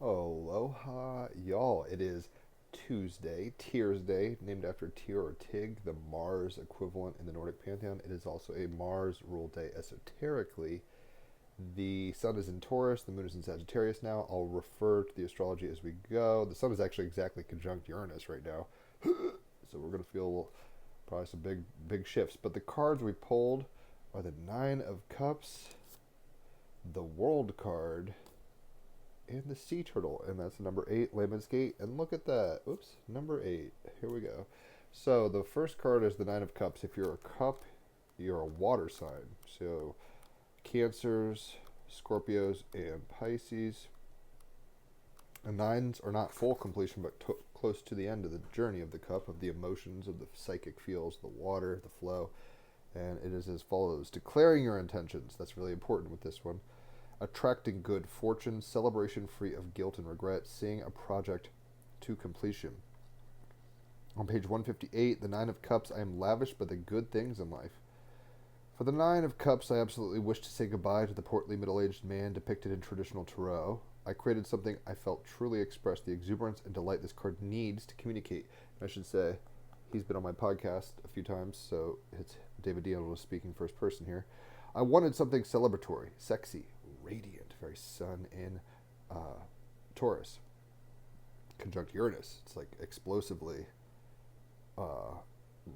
Aloha, y'all. It is Tuesday, Tears Day, named after Tyr or Tig, the Mars equivalent in the Nordic pantheon. It is also a Mars ruled day esoterically. The sun is in Taurus, the moon is in Sagittarius now. I'll refer to the astrology as we go. The sun is actually exactly conjunct Uranus right now. So we're going to feel probably some big shifts. But the cards we pulled are the Nine of Cups, the World card, and the sea turtle, and that's number 8, Layman's Gate. And look at that. Oops, number 8. Here we go. So the first card is the Nine of Cups. If you're a cup, you're a water sign. So Cancers, Scorpios, and Pisces. And nines are not full completion, but close to the end of the journey of the cup, of the emotions, of the psychic feels, the water, the flow. And it is as follows: declaring your intentions. That's really important with this one. Attracting good fortune, celebration free of guilt and regret, seeing a project to completion. On page 158, the Nine of Cups, I am lavish by the good things in life. For the Nine of Cups, I absolutely wish to say goodbye to the portly middle-aged man depicted in traditional tarot. I created something I felt truly expressed the exuberance and delight this card needs to communicate. And I should say, he's been on my podcast a few times, so it's David D'Angelo speaking first person here. I wanted something celebratory, sexy, radiant, very sun in Taurus. Conjunct Uranus. It's like explosively,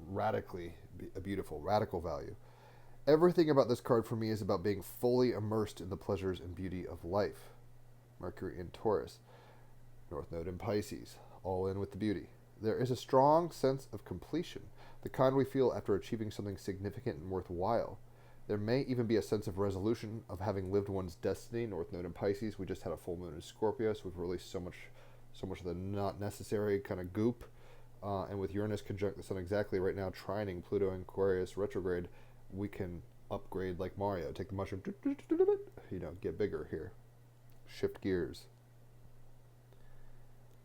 radically a beautiful, radical value. Everything about this card for me is about being fully immersed in the pleasures and beauty of life. Mercury in Taurus. North Node in Pisces. All in with the beauty. There is a strong sense of completion, the kind we feel after achieving something significant and worthwhile. There may even be a sense of resolution of having lived one's destiny. North Node in Pisces. We just had a full moon in Scorpio, so we've released so much of the not necessary kind of goop. And with Uranus conjunct the Sun exactly right now, trining Pluto in Aquarius retrograde, we can upgrade like Mario. Take the mushroom, get bigger here. Shift gears.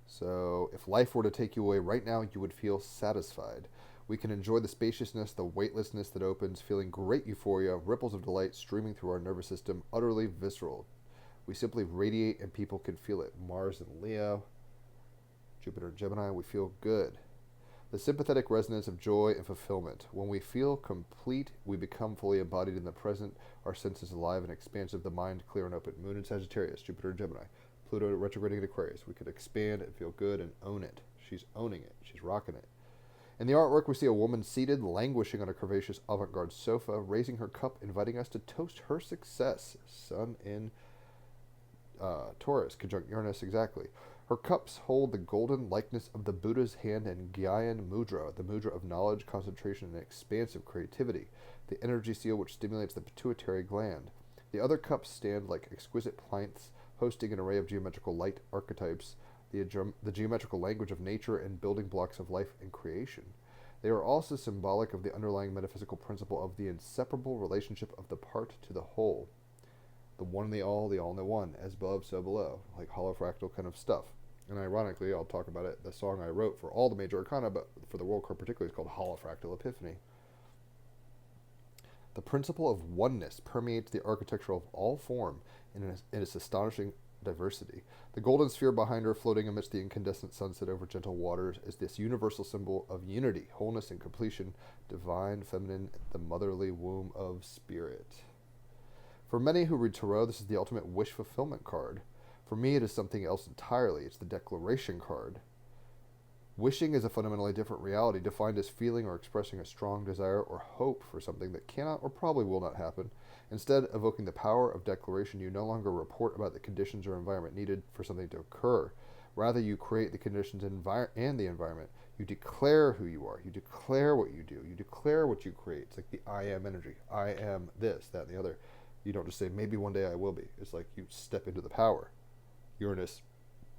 So if life were to take you away right now, you would feel satisfied. We can enjoy the spaciousness, the weightlessness that opens, feeling great euphoria, ripples of delight streaming through our nervous system, utterly visceral. We simply radiate and people can feel it. Mars and Leo, Jupiter and Gemini, we feel good. The sympathetic resonance of joy and fulfillment. When we feel complete, we become fully embodied in the present, our senses alive and expansive, the mind clear and open. Moon in Sagittarius, Jupiter and Gemini, Pluto retrograding in Aquarius. We could expand and feel good and own it. She's owning it. She's rocking it. In the artwork, we see a woman seated, languishing on a curvaceous avant-garde sofa, raising her cup, inviting us to toast her success. Sun in Taurus, conjunct Uranus exactly. Her cups hold the golden likeness of the Buddha's hand in Gyan Mudra, the mudra of knowledge, concentration, and expansive creativity, the energy seal which stimulates the pituitary gland. The other cups stand like exquisite plinths, hosting an array of geometrical light archetypes, the geometrical language of nature and building blocks of life and creation. They are also symbolic of the underlying metaphysical principle of the inseparable relationship of the part to the whole. The one in the all in the one, as above, so below, like holofractal kind of stuff. And ironically, I'll talk about it, the song I wrote for all the major arcana, but for the world card particularly, is called Holofractal Epiphany. The principle of oneness permeates the architecture of all form in its astonishing diversity. The golden sphere behind her, floating amidst the incandescent sunset over gentle waters, is this universal symbol of unity, wholeness, and completion, divine, feminine, the motherly womb of spirit. For many who read Tarot, this is the ultimate wish fulfillment card. For me, it is something else entirely. It's the declaration card. Wishing is a fundamentally different reality, defined as feeling or expressing a strong desire or hope for something that cannot or probably will not happen. Instead, evoking the power of declaration, you no longer report about the conditions or environment needed for something to occur. Rather, you create the conditions and the environment. You declare who you are. You declare what you do. You declare what you create. It's like the I am energy. I am this, that, and the other. You don't just say, maybe one day I will be. It's like you step into the power. Uranus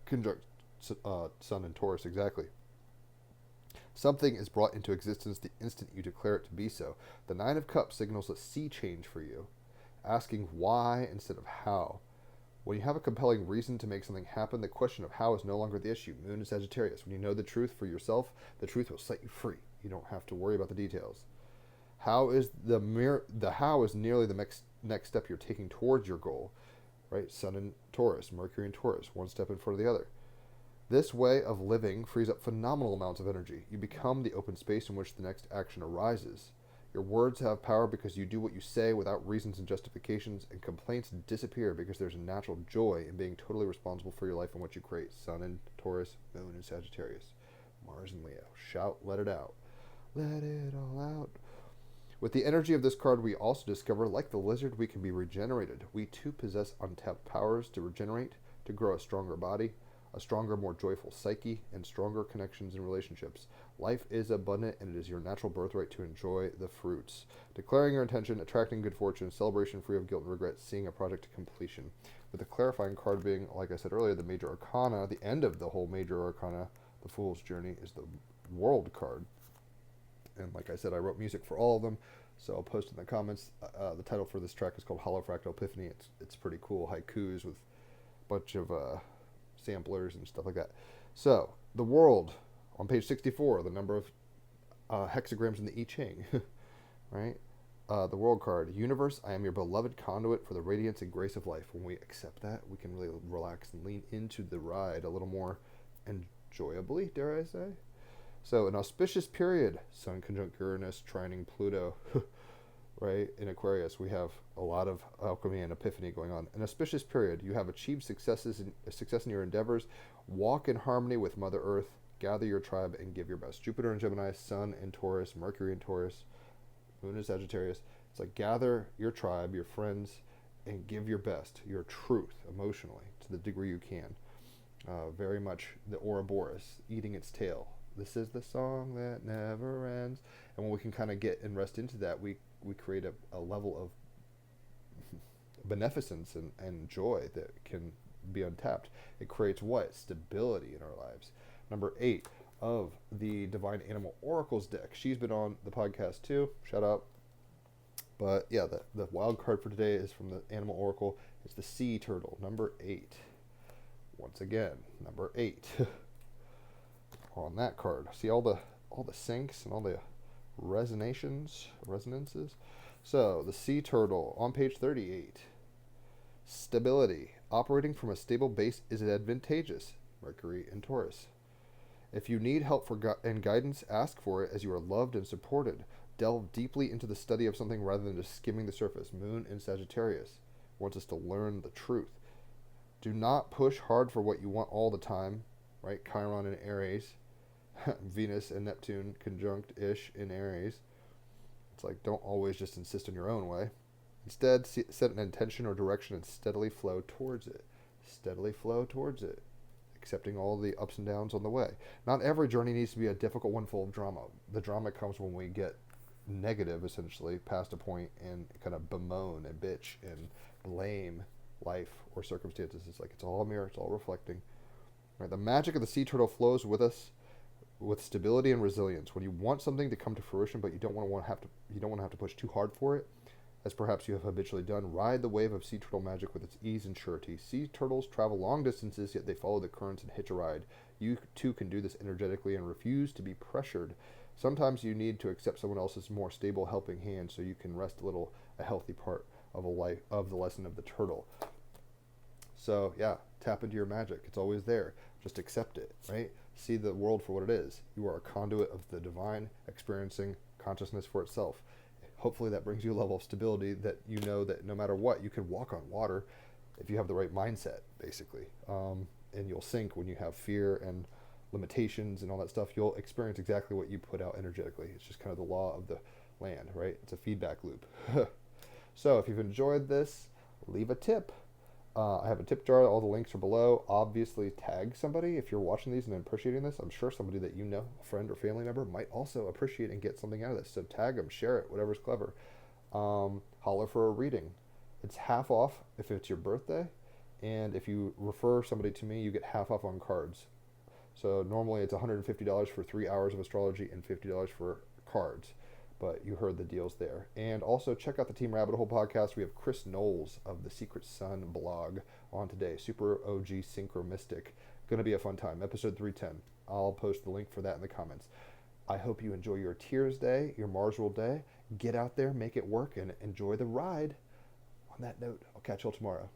conjunct Sun and Taurus exactly. Something is brought into existence the instant you declare it to be so. The Nine of Cups signals a sea change for you, asking why instead of how. When you have a compelling reason to make something happen, the question of how is no longer the issue. Moon in Sagittarius. When you know the truth for yourself, the truth will set you free. You don't have to worry about the details. The how is nearly the next step you're taking towards your goal. right? Sun in Taurus, Mercury in Taurus, one step in front of the other. This way of living frees up phenomenal amounts of energy. You become the open space in which the next action arises. Your words have power because you do what you say without reasons and justifications, and complaints disappear because there's a natural joy in being totally responsible for your life and what you create. Sun in Taurus, Moon in Sagittarius, Mars in Leo. Shout, let it out. Let it all out. With the energy of this card, we also discover, like the lizard, we can be regenerated. We too possess untapped powers to regenerate, to grow a stronger body, a stronger, more joyful psyche, and stronger connections and relationships. Life is abundant, and it is your natural birthright to enjoy the fruits. Declaring your intention, attracting good fortune, celebration free of guilt and regret, seeing a project to completion. With the clarifying card being, like I said earlier, the major arcana, the end of the whole major arcana, the Fool's Journey, is the World card. And like I said, I wrote music for all of them, so I'll post in the comments. The title for this track is called Holofractal Epiphany. It's pretty cool, haikus with a bunch of samplers and stuff like that. So, the world, on page 64, the number of hexagrams in the I Ching, right? The world card, universe, I am your beloved conduit for the radiance and grace of life. When we accept that, we can really relax and lean into the ride a little more enjoyably, dare I say. So, an auspicious period, Sun conjunct Uranus, trining Pluto, right? In Aquarius, we have a lot of alchemy and epiphany going on. An auspicious period, you have achieved success in your endeavors. Walk in harmony with Mother Earth. Gather your tribe and give your best. Jupiter in Gemini, Sun in Taurus, Mercury in Taurus, Moon in Sagittarius. It's like gather your tribe, your friends, and give your best, your truth, emotionally, to the degree you can. Very much the Ouroboros, eating its tail. This is the song that never ends. And when we can kind of get and rest into that, we create a level of beneficence and joy that can be untapped. It creates what? Stability in our lives. Number 8 of the Divine Animal Oracles deck. She's been on the podcast too. Shout out. But yeah, the wild card for today is from the Animal Oracle. It's the Sea Turtle, number 8. Once again, number 8. On that card. See all the syncs and all the resonances. So the Sea Turtle on page 38. Stability. Operating from a stable base is advantageous. Mercury in Taurus. If you need help and guidance, ask for it, as you are loved and supported. Delve deeply into the study of something rather than just skimming the surface. Moon in Sagittarius wants us to learn the truth. Do not push hard for what you want all the time. Right? Chiron in Aries. Venus and Neptune conjunct-ish in Aries. It's like, don't always just insist on your own way. Instead, set an intention or direction and steadily flow towards it. Steadily flow towards it, accepting all the ups and downs on the way. Not every journey needs to be a difficult one full of drama. The drama comes when we get negative, essentially, past a point, and kind of bemoan and bitch and blame life or circumstances. It's like, it's all a mirror, it's all reflecting. Right? The magic of the sea turtle flows with us with stability and resilience. When you want something to come to fruition, but you don't want to have to push too hard for it, as perhaps you have habitually done, ride the wave of sea turtle magic with its ease and surety. Sea turtles travel long distances, yet they follow the currents and hitch a ride. You too can do this energetically and refuse to be pressured. Sometimes you need to accept someone else's more stable helping hand so you can rest a healthy part of the lesson of the turtle. So yeah, tap into your magic. It's always there. Just accept it, right? See the world for what it is. You are a conduit of the divine, experiencing consciousness for itself. Hopefully that brings you a level of stability that you know that no matter what, you can walk on water if you have the right mindset, basically. And you'll sink when you have fear and limitations and all that stuff. You'll experience exactly what you put out energetically. It's just kind of the law of the land, right? It's a feedback loop. So if you've enjoyed this, leave a tip. I have a tip jar. All the links are below. Obviously, tag somebody if you're watching these and appreciating this. I'm sure somebody that you know, a friend or family member, might also appreciate and get something out of this. So tag them, share it, whatever's clever. Holler for a reading. It's half off if it's your birthday. And if you refer somebody to me, you get half off on cards. So normally it's $150 for 3 hours of astrology and $50 for cards. But you heard the deals there. And also check out the Team Rabbit Hole podcast. We have Chris Knowles of the Secret Sun blog on today. Super OG Synchro Mystic. Going to be a fun time. Episode 310. I'll post the link for that in the comments. I hope you enjoy your Tears Day, your Mars Rule Day. Get out there, make it work, and enjoy the ride. On that note, I'll catch y'all tomorrow.